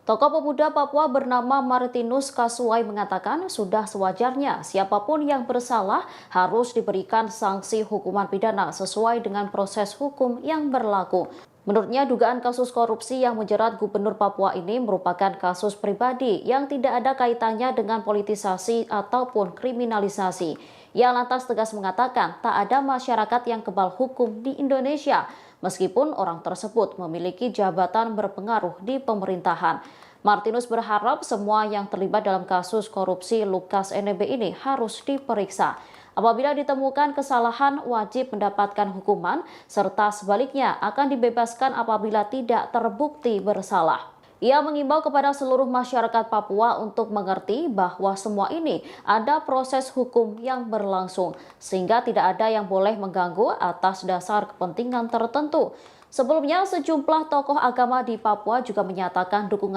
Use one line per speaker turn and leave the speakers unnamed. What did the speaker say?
Tokoh pemuda Papua bernama Martinus Kasuai mengatakan sudah sewajarnya siapapun yang bersalah harus diberikan sanksi hukuman pidana sesuai dengan proses hukum yang berlaku. Menurutnya, dugaan kasus korupsi yang menjerat Gubernur Papua ini merupakan kasus pribadi yang tidak ada kaitannya dengan politisasi ataupun kriminalisasi. Ia lantas tegas mengatakan tak ada masyarakat yang kebal hukum di Indonesia, meskipun orang tersebut memiliki jabatan berpengaruh di pemerintahan. Martinus berharap semua yang terlibat dalam kasus korupsi Lukas NMB ini harus diperiksa. Apabila ditemukan kesalahan, wajib mendapatkan hukuman, serta sebaliknya akan dibebaskan apabila tidak terbukti bersalah. Ia mengimbau kepada seluruh masyarakat Papua untuk mengerti bahwa semua ini ada proses hukum yang berlangsung, sehingga tidak ada yang boleh mengganggu atas dasar kepentingan tertentu. Sebelumnya, sejumlah tokoh agama di Papua juga menyatakan dukungan